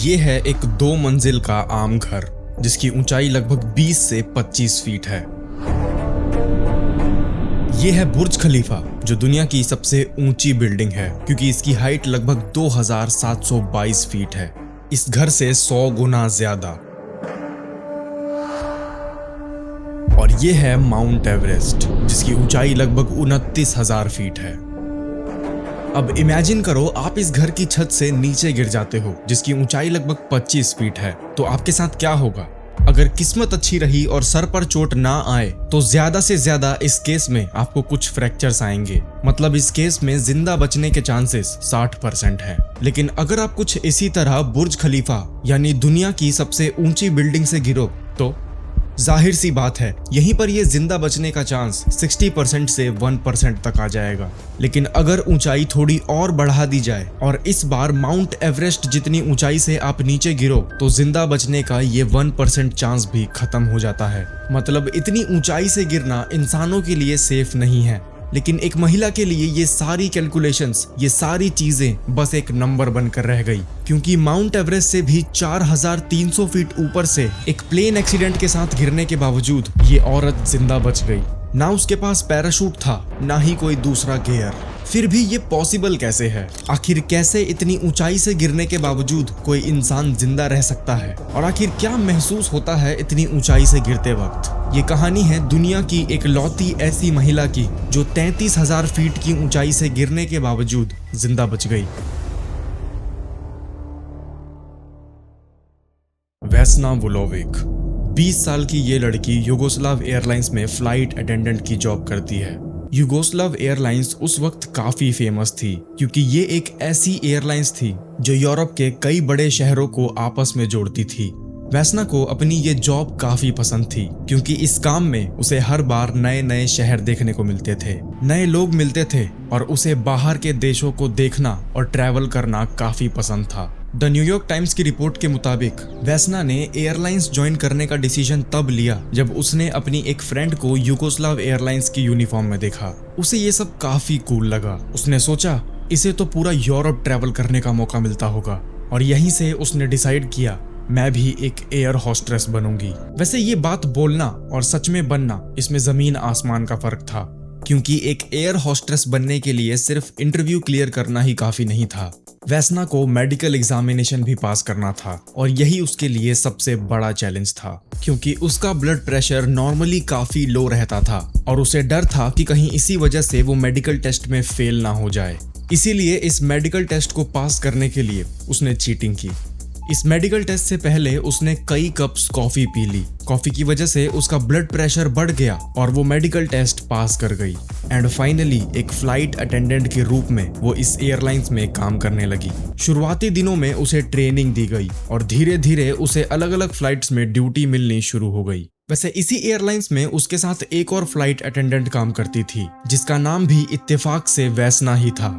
ये है एक 2 मंजिल का आम घर जिसकी ऊंचाई लगभग 20 से 25 फीट है। ये है बुर्ज खलीफा जो दुनिया की सबसे ऊंची बिल्डिंग है क्योंकि इसकी हाइट लगभग 2722 फीट है। इस घर से 100 गुना ज्यादा। और ये है माउंट एवरेस्ट जिसकी ऊंचाई लगभग 29,000 फीट है। अब इमेजिन करो आप इस घर की छत से नीचे गिर जाते हो जिसकी ऊंचाई लगभग 25 फीट है, तो आपके साथ क्या होगा? अगर किस्मत अच्छी रही और सर पर चोट ना आए तो ज्यादा से ज्यादा इस केस में आपको कुछ फ्रैक्चर्स आएंगे। मतलब इस केस में जिंदा बचने के चांसेस 60% हैं। लेकिन अगर आप कुछ इसी तरह बुर्ज खलीफा यानी दुनिया की सबसे ऊंची बिल्डिंग से गिरो तो जाहिर सी बात है यहीं पर ये जिंदा बचने का चांस 60% से 1% तक आ जाएगा। लेकिन अगर ऊंचाई थोड़ी और बढ़ा दी जाए और इस बार माउंट एवरेस्ट जितनी ऊंचाई से आप नीचे गिरो तो जिंदा बचने का ये 1% चांस भी खत्म हो जाता है। मतलब इतनी ऊंचाई से गिरना इंसानों के लिए सेफ नहीं है, लेकिन एक महिला के लिए ये सारी कैलकुलेशंस, ये सारी चीजें बस एक नंबर बनकर रह गई, क्योंकि माउंट एवरेस्ट से भी 4300 फीट ऊपर से एक प्लेन एक्सीडेंट के साथ गिरने के बावजूद ये औरत जिंदा बच गई। ना उसके पास पैराशूट था, ना ही कोई दूसरा गियर। फिर भी ये पॉसिबल कैसे है? आखिर कैसे इतनी ऊंचाई से गिरने के बावजूद कोई इंसान जिंदा रह सकता है? और आखिर क्या महसूस होता है इतनी ऊंचाई से गिरते वक्त? ये कहानी है दुनिया की एक लौती ऐसी महिला की जो 33,000 फीट की ऊंचाई से गिरने के बावजूद जिंदा बच गई। वेस्ना वुलोविक 20 साल की ये लड़की यूगोस्लाव एयरलाइंस में फ्लाइट अटेंडेंट की जॉब करती है। यूगोस्लाव एयरलाइंस उस वक्त काफी फेमस थी क्योंकि ये एक ऐसी एयरलाइंस थी जो यूरोप के कई बड़े शहरों को आपस में जोड़ती थी। वेस्ना को अपनी ये जॉब काफी पसंद थी क्योंकि इस काम में उसे हर बार नए नए शहर देखने को मिलते थे, नए लोग मिलते थे और उसे बाहर के देशों को देखना और ट्रैवल करना काफी पसंद था। द न्यूयॉर्क टाइम्स की रिपोर्ट के मुताबिक वेस्ना ने एयरलाइंस ज्वाइन करने का डिसीजन तब लिया जब उसने अपनी एक फ्रेंड को यूगोस्लाव एयरलाइंस की यूनिफॉर्म में देखा। उसे ये सब काफी कूल लगा। उसने सोचा इसे तो पूरा यूरोप ट्रैवल करने का मौका मिलता होगा और यहीं से उसने डिसाइड किया मैं भी एक एयर होस्टेस बनूंगी। वैसे ये बात बोलना और सच में बनना, इसमें जमीन आसमान का फर्क था, क्योंकि एक एयर होस्टेस बनने के लिए सिर्फ इंटरव्यू क्लियर करना ही काफी नहीं था। वेस्ना को मेडिकल एग्जामिनेशन भी पास करना था और यही उसके लिए सबसे बड़ा चैलेंज था, क्योंकि उसका ब्लड प्रेशर नॉर्मली काफी लो रहता था और उसे डर था कि कहीं इसी वजह से वो मेडिकल टेस्ट में फेल ना हो जाए। इसीलिए इस मेडिकल टेस्ट को पास करने के लिए उसने चीटिंग की। इस मेडिकल टेस्ट से पहले उसने कई कप्स कॉफी पी ली। कॉफी की वजह से उसका ब्लड प्रेशर बढ़ गया और वो मेडिकल टेस्ट पास कर गई। एंड फाइनली एक फ्लाइट अटेंडेंट के रूप में वो इस एयरलाइंस में काम करने लगी। शुरुआती दिनों में उसे ट्रेनिंग दी गई और धीरे धीरे उसे अलग अलग फ्लाइट्स में ड्यूटी मिलनी शुरू हो गई। वैसे इसी एयरलाइंस में उसके साथ एक और फ्लाइट अटेंडेंट काम करती थी जिसका नाम भी इत्तेफाक से वेस्ना ही था।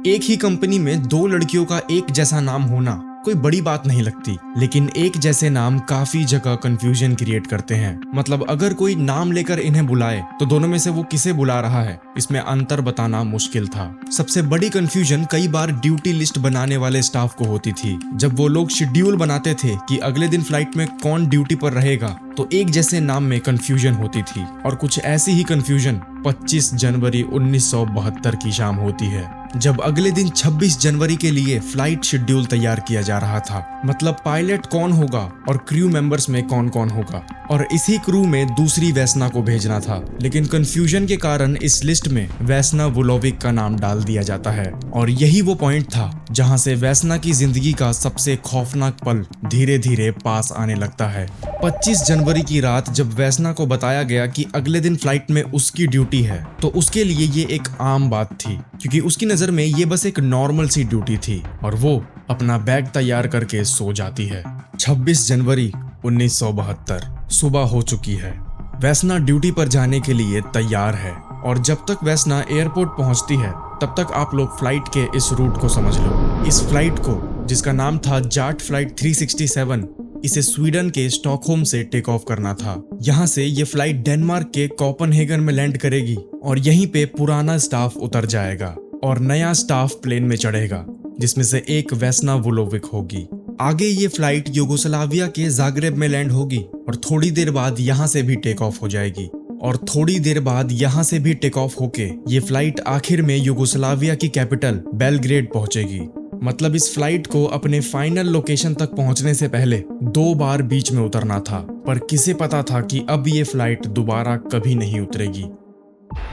एक ही कंपनी में 2 लड़कियों का एक जैसा नाम होना कोई बड़ी बात नहीं लगती, लेकिन एक जैसे नाम काफी जगह कंफ्यूजन क्रिएट करते हैं। मतलब अगर कोई नाम लेकर इन्हें बुलाए तो दोनों में से वो किसे बुला रहा है, इसमें अंतर बताना मुश्किल था। सबसे बड़ी कंफ्यूजन कई बार ड्यूटी लिस्ट बनाने वाले स्टाफ को होती थी। जब वो लोग शेड्यूल बनाते थे कि अगले दिन फ्लाइट में कौन ड्यूटी पर रहेगा तो एक जैसे नाम में कंफ्यूजन होती थी। और कुछ ऐसी ही कंफ्यूजन 25 जनवरी 1972 की शाम होती है, जब अगले दिन 26 जनवरी के लिए फ्लाइट शेड्यूल तैयार किया जा रहा था। मतलब पायलट कौन होगा और क्रू मेंबर्स में कौन कौन होगा, और इसी क्रू में दूसरी वेस्ना को भेजना था। लेकिन कंफ्यूजन के कारण इस लिस्ट में वेस्ना वुलोविक का नाम डाल दिया जाता है और यही वो पॉइंट था जहां से वेस्ना की जिंदगी का सबसे खौफनाक पल धीरे धीरे पास आने लगता है। 25 जनवरी की रात जब वेस्ना को बताया गया कि अगले दिन फ्लाइट में उसकी ड्यूटी है तो उसके लिए ये एक आम बात थी, क्योंकि उसकी नजर में ये बस एक नॉर्मल सी ड्यूटी थी और वो अपना बैग तैयार करके सो जाती है। 26 जनवरी 1972 सुबह हो चुकी है। वेस्ना ड्यूटी पर जाने के लिए तैयार है और जब तक वेस्ना एयरपोर्ट पहुंचती है तब तक आप लोग फ्लाइट के इस रूट को समझ लो। इस फ्लाइट को, जिसका नाम था जाट फ्लाइट 367, इसे स्वीडन के स्टॉकहोम से टेक ऑफ करना था। यहाँ से ये फ्लाइट डेनमार्क के कोपेनहेगन में लैंड करेगी और यहीं पे पुराना स्टाफ उतर जाएगा और नया स्टाफ प्लेन में चढ़ेगा। जिसमें से एक वेस्ना वुलोविक होगी। आगे ये फ्लाइट यूगोस्लाविया के जाग्रेब में लैंड होगी और थोड़ी देर बाद यहाँ से भी टेक ऑफ हो जाएगी और थोड़ी देर बाद यहाँ से भी टेक ऑफ होके ये फ्लाइट आखिर में यूगोस्लाविया की कैपिटल बेलग्रेड पहुंचेगी। मतलब इस फ्लाइट को अपने फाइनल लोकेशन तक पहुंचने से पहले 2 बार बीच में उतरना था, पर किसे पता था कि अब ये फ्लाइट दोबारा कभी नहीं उतरेगी।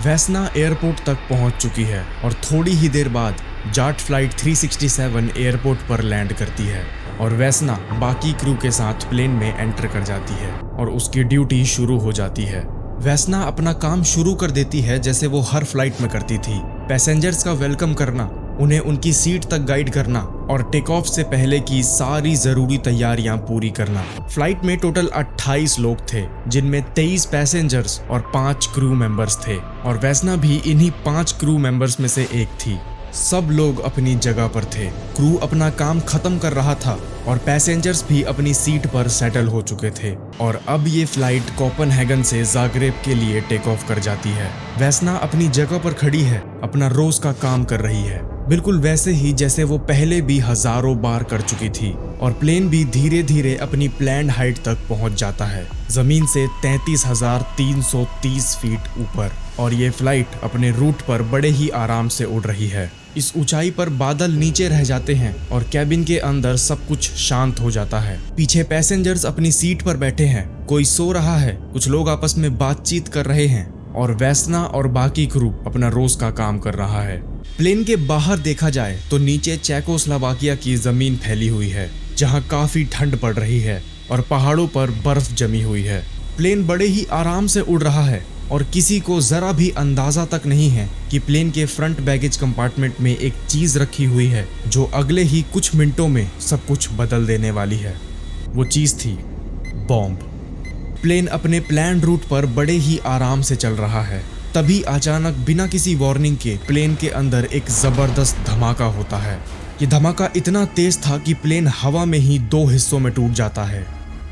वेस्ना एयरपोर्ट तक पहुंच चुकी है और थोड़ी ही देर बाद जाट फ्लाइट 367 एयरपोर्ट पर लैंड करती है और वेस्ना बाकी क्रू के साथ प्लेन में एंटर कर जाती है और उसकी ड्यूटी शुरू हो जाती है। वेस्ना अपना काम शुरू कर देती है जैसे वो हर फ्लाइट में करती थी। पैसेंजर्स का वेलकम करना, उन्हें उनकी सीट तक गाइड करना और टेक ऑफ से पहले की सारी जरूरी तैयारियां पूरी करना। फ्लाइट में टोटल 28 लोग थे, जिनमें 23 पैसेंजर्स और 5 क्रू मेंबर्स थे और वेस्ना भी इन्हीं 5 क्रू मेंबर्स में से एक थी। सब लोग अपनी जगह पर थे, क्रू अपना काम खत्म कर रहा था और पैसेंजर्स भी अपनी सीट पर सेटल हो चुके थे और अब ये फ्लाइट कोपेनहेगन से जाग्रेब के लिए टेक ऑफ कर जाती है। वेस्ना अपनी जगह पर खड़ी है, अपना रोज का काम कर रही है, बिल्कुल वैसे ही जैसे वो पहले भी हजारों बार कर चुकी थी और प्लेन भी धीरे धीरे अपनी प्लान्ड हाइट तक पहुंच जाता है, जमीन से 33,330 फीट ऊपर। और ये फ्लाइट अपने रूट पर बड़े ही आराम से उड़ रही है। इस ऊंचाई पर बादल नीचे रह जाते हैं और कैबिन के अंदर सब कुछ शांत हो जाता है। पीछे पैसेंजर्स अपनी सीट पर बैठे हैं, कोई सो रहा है, कुछ लोग आपस में बातचीत कर रहे हैं और वेस्ना और बाकी क्रू अपना रोज का काम कर रहा है। प्लेन के बाहर देखा जाए तो नीचे चेकोस्लोवाकिया की जमीन फैली हुई है, जहां काफी ठंड पड़ रही है और पहाड़ों पर बर्फ जमी हुई है। प्लेन बड़े ही आराम से उड़ रहा है और किसी को जरा भी अंदाजा तक नहीं है कि प्लेन के फ्रंट बैगेज कंपार्टमेंट में एक चीज रखी हुई है जो अगले ही कुछ मिनटों में सब कुछ बदल देने वाली है। वो चीज थी बॉम्ब। प्लेन अपने प्लान रूट पर बड़े ही आराम से चल रहा है, तभी अचानक बिना किसी वार्निंग के प्लेन के अंदर एक जबरदस्त धमाका होता है। ये धमाका इतना तेज था कि प्लेन हवा में ही 2 हिस्सों में टूट जाता है।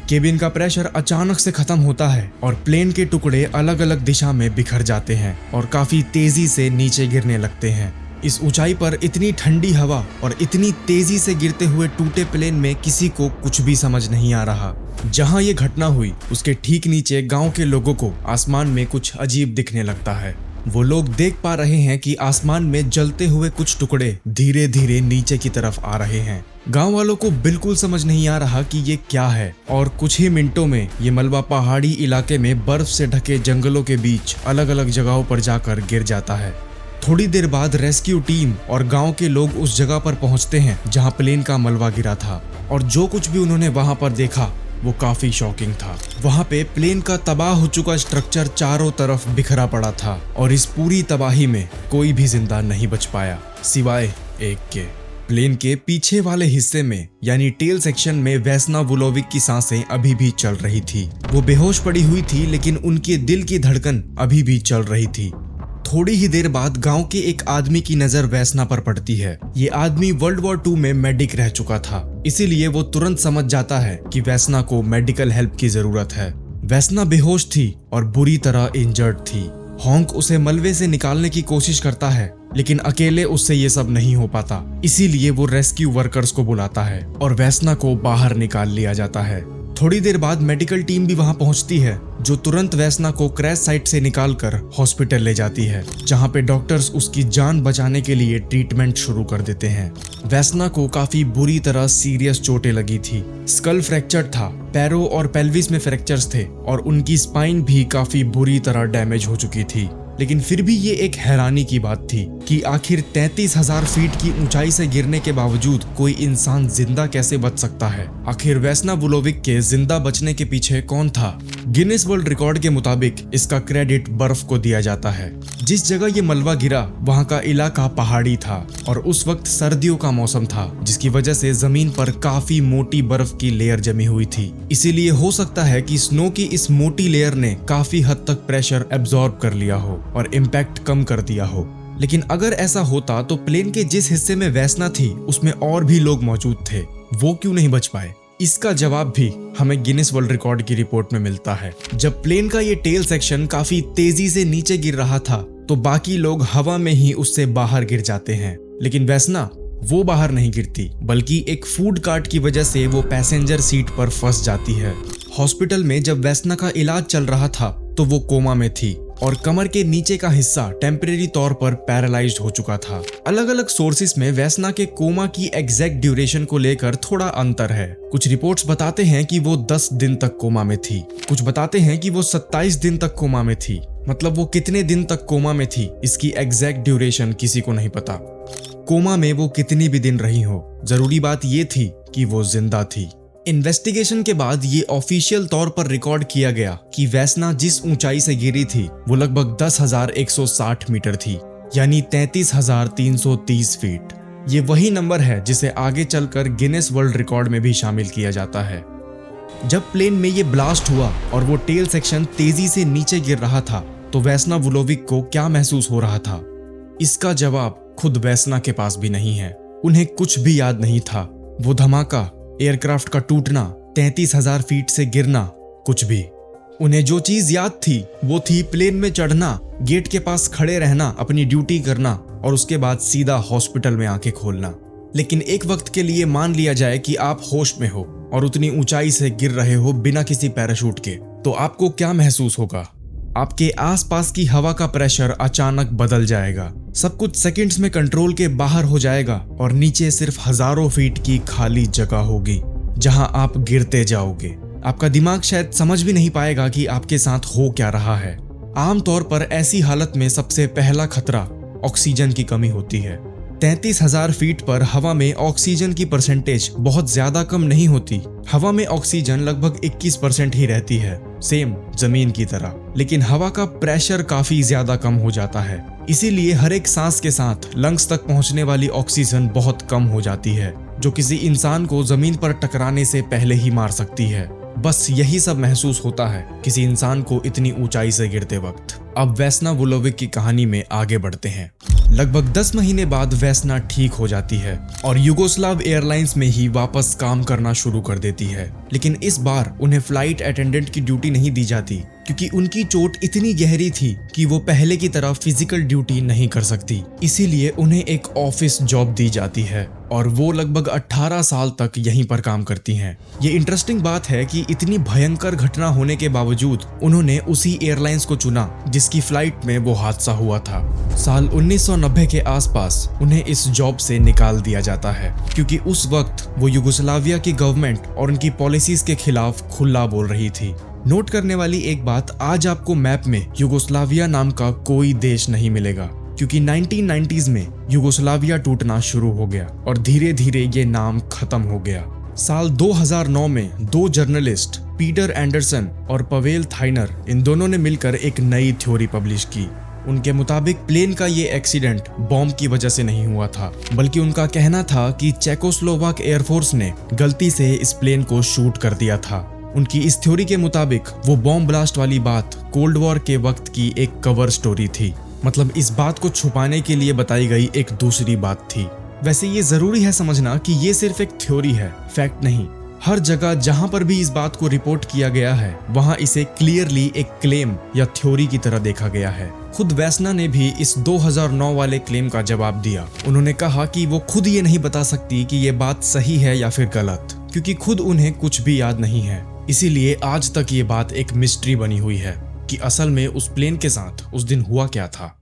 केबिन का प्रेशर अचानक से खत्म होता है और प्लेन के टुकड़े अलग अलग दिशा में बिखर जाते हैं और काफी तेजी से नीचे गिरने लगते हैं। इस ऊंचाई पर इतनी ठंडी हवा और इतनी तेजी से गिरते हुए टूटे प्लेन में किसी को कुछ भी समझ नहीं आ रहा। जहां ये घटना हुई उसके ठीक नीचे गांव के लोगों को आसमान में कुछ अजीब दिखने लगता है। वो लोग देख पा रहे हैं कि आसमान में जलते हुए कुछ टुकड़े धीरे धीरे नीचे की तरफ आ रहे हैं। गांव वालों को बिल्कुल समझ नहीं आ रहा कि ये क्या है और कुछ ही मिनटों में ये मलबा पहाड़ी इलाके में बर्फ से ढके जंगलों के बीच अलग अलग जगहों पर जाकर गिर जाता है। थोड़ी देर बाद रेस्क्यू टीम और गांव के लोग उस जगह पर पहुंचते हैं जहां प्लेन का मलबा गिरा था और जो कुछ भी उन्होंने वहां पर देखा वो काफी शॉकिंग था। वहां पे प्लेन का तबाह हो चुका स्ट्रक्चर चारों तरफ बिखरा पड़ा था और इस पूरी तबाही में कोई भी जिंदा नहीं बच पाया सिवाय एक के। प्लेन के पीछे वाले हिस्से में यानी टेल सेक्शन में वेस्ना वुलोविक की सांसें अभी भी चल रही थी। वो बेहोश पड़ी हुई थी लेकिन उनके दिल की धड़कन अभी भी चल रही थी। थोड़ी ही देर बाद गांव के एक आदमी की नजर वेस्ना पर पड़ती है। ये आदमी वर्ल्ड वॉर 2 में मेडिक रह चुका था, इसीलिए वो तुरंत समझ जाता है कि वेस्ना को मेडिकल हेल्प की जरूरत है। वेस्ना बेहोश थी और बुरी तरह इंजर्ड थी। हॉन्क उसे मलबे से निकालने की कोशिश करता है लेकिन अकेले उससे ये सब नहीं हो पाता, इसीलिए वो रेस्क्यू वर्कर्स को बुलाता है और वेस्ना को बाहर निकाल लिया जाता है। थोड़ी देर बाद मेडिकल टीम भी वहां पहुंचती है जो तुरंत वेस्ना को क्रैश साइट से निकालकर हॉस्पिटल ले जाती है, जहां पे डॉक्टर्स उसकी जान बचाने के लिए ट्रीटमेंट शुरू कर देते हैं। वेस्ना को काफी बुरी तरह सीरियस चोटें लगी थी। स्कल फ्रैक्चर था, पैरों और पेल्विस में फ्रैक्चर्स थे और उनकी स्पाइन भी काफी बुरी तरह डैमेज हो चुकी थी। लेकिन फिर भी ये एक हैरानी की बात थी कि आखिर 33,000 फीट की ऊंचाई से गिरने के बावजूद कोई इंसान जिंदा कैसे बच सकता है। आखिर वेस्ना वुलोविक के जिंदा बचने के पीछे कौन था? गिनीज वर्ल्ड रिकॉर्ड के मुताबिक इसका क्रेडिट बर्फ को दिया जाता है। जिस जगह ये मलबा गिरा वहां का इलाका पहाड़ी था और उस वक्त सर्दियों का मौसम था, जिसकी वजह से जमीन पर काफी मोटी बर्फ की लेयर जमी हुई थी। इसीलिए हो सकता है कि स्नो की इस मोटी लेयर ने काफी हद तक प्रेशर एब्जॉर्ब कर लिया हो और इम्पैक्ट कम कर दिया हो। लेकिन अगर ऐसा होता तो प्लेन के जिस हिस्से में वेस्ना थी उसमें और भी लोग मौजूद थे, वो क्यों नहीं बच पाए? इसका जवाब भी हमें गिनीज वर्ल्ड रिकॉर्ड की रिपोर्ट में मिलता है। जब प्लेन का ये टेल सेक्शन काफी तेजी से नीचे गिर रहा था तो बाकी लोग हवा में ही उससे बाहर गिर जाते हैं, लेकिन वेस्ना वो बाहर नहीं गिरती, बल्कि एक फूड कार्ट की वजह से वो पैसेंजर सीट पर फंस जाती है। हॉस्पिटल में जब वैसना का इलाज चल रहा था तो वो कोमा में थी और कमर के नीचे का हिस्सा टेम्परेरी तौर पर पैरालाइज्ड हो चुका था। अलग अलग सोर्सेस में वैसना के कोमा की एग्जैक्ट ड्यूरेशन को लेकर थोड़ा अंतर है। कुछ रिपोर्ट्स बताते हैं कि वो 10 दिन तक कोमा में थी, कुछ बताते हैं कि वो 27 दिन तक कोमा में थी। मतलब वो कितने दिन तक कोमा में थी, इसकी एग्जैक्ट ड्यूरेशन किसी को नहीं पता। कोमा में वो कितनी भी दिन रही हो, जरूरी बात ये थी कि वो जिंदा थी। इन्वेस्टिगेशन के बाद ये ऑफिशियल तौर पर रिकॉर्ड किया गया कि वैसना जिस ऊंचाई से गिरी थी वो लगभग 10,160 मीटर थी, यानी 33,330 फीट। ये वही नंबर है जिसे आगे चलकर गिनेस वर्ल्ड रिकॉर्ड में भी शामिल किया जाता है। जब प्लेन में ये ब्लास्ट हुआ और वो टेल सेक्शन तेजी से नीचे गिर रहा था तो वैसना वुलोविक को क्या महसूस हो रहा था? इसका जवाब खुद वैसना के पास भी नहीं है। उन्हें कुछ भी याद नहीं था। वो धमाका, एयरक्राफ्ट का टूटना, 33,000 फीट से गिरना, कुछ भी। उन्हें जो चीज याद थी वो थी प्लेन में चढ़ना, गेट के पास खड़े रहना, अपनी ड्यूटी करना और उसके बाद सीधा हॉस्पिटल में आंखें खोलना। लेकिन एक वक्त के लिए मान लिया जाए कि आप होश में हो और उतनी ऊंचाई से गिर रहे हो बिना किसी पैराशूट के, तो आपको क्या महसूस होगा? आपके आसपास की हवा का प्रेशर अचानक बदल जाएगा, सब कुछ सेकंड्स में कंट्रोल के बाहर हो जाएगा और नीचे सिर्फ हजारों फीट की खाली जगह होगी जहां आप गिरते जाओगे। आपका दिमाग शायद समझ भी नहीं पाएगा कि आपके साथ हो क्या रहा है। आमतौर पर ऐसी हालत में सबसे पहला खतरा ऑक्सीजन की कमी होती है। 33,000 फीट पर हवा में ऑक्सीजन की परसेंटेज बहुत ज्यादा कम नहीं होती। हवा में ऑक्सीजन लगभग 21% ही रहती है, सेम जमीन की तरह। लेकिन हवा का प्रेशर काफी ज्यादा कम हो जाता है, इसीलिए हर एक सांस के साथ लंग्स तक पहुंचने वाली ऑक्सीजन बहुत कम हो जाती है, जो किसी इंसान को जमीन पर टकराने से पहले ही मार सकती है। बस यही सब महसूस होता है किसी इंसान को इतनी ऊंचाई से गिरते वक्त। अब वैसना वुलोविक की कहानी में आगे बढ़ते हैं। लगभग 10 महीने बाद वैसना ठीक हो जाती है और युगोस्लाव एयरलाइंस में ही वापस काम करना शुरू कर देती है। लेकिन इस बार उन्हें फ्लाइट अटेंडेंट की ड्यूटी नहीं दी जाती, क्योंकि उनकी चोट इतनी गहरी थी कि वो पहले की तरह फिजिकल ड्यूटी नहीं कर सकती। इसीलिए उन्हें एक ऑफिस जॉब दी जाती है और वो लगभग 18 साल तक यहीं पर काम करती हैं। ये इंटरेस्टिंग बात है कि इतनी भयंकर घटना होने के बावजूद उन्होंने उसी एयरलाइंस को चुना जिसकी फ्लाइट में वो हादसा हुआ था। साल 1990 के आसपास उन्हें इस जॉब से निकाल दिया जाता है, क्योंकि उस वक्त वो युगोस्लाविया की गवर्नमेंट और उनकी पॉलिसीज के खिलाफ खुला बोल रही थी। नोट करने वाली एक बात, आज आपको मैप में युगोस्लाविया नाम का कोई देश नहीं मिलेगा, क्योंकि 1990s में युगोस्लाविया टूटना शुरू हो गया और धीरे धीरे ये नाम खत्म हो गया। साल 2009 में 2 जर्नलिस्ट पीटर एंडरसन और पवेल थाइनर, इन दोनों ने मिलकर एक नई थ्योरी पब्लिश की। उनके मुताबिक प्लेन का ये एक्सीडेंट बॉम्ब की वजह से नहीं हुआ था, बल्कि उनका कहना था कि चेकोस्लोवाक एयरफोर्स ने गलती से इस प्लेन को शूट कर दिया था। उनकी इस थ्योरी के मुताबिक वो बॉम्ब ब्लास्ट वाली बात कोल्ड वॉर के वक्त की एक कवर स्टोरी थी, मतलब इस बात को छुपाने के लिए बताई गई एक दूसरी बात थी। वैसे ये जरूरी है समझना कि ये सिर्फ एक थ्योरी है, फैक्ट नहीं। हर जगह जहां पर भी इस बात को रिपोर्ट किया गया है वहां इसे क्लियरली एक क्लेम या थ्योरी की तरह देखा गया है। खुद वैसना ने भी इस 2009 वाले क्लेम का जवाब दिया। उन्होंने कहा कि वो खुद ये नहीं बता सकती कि ये बात सही है या फिर गलत, क्योंकि खुद उन्हें कुछ भी याद नहीं है। इसीलिए आज तक ये बात एक मिस्ट्री बनी हुई है कि असल में उस प्लेन के साथ उस दिन हुआ क्या था।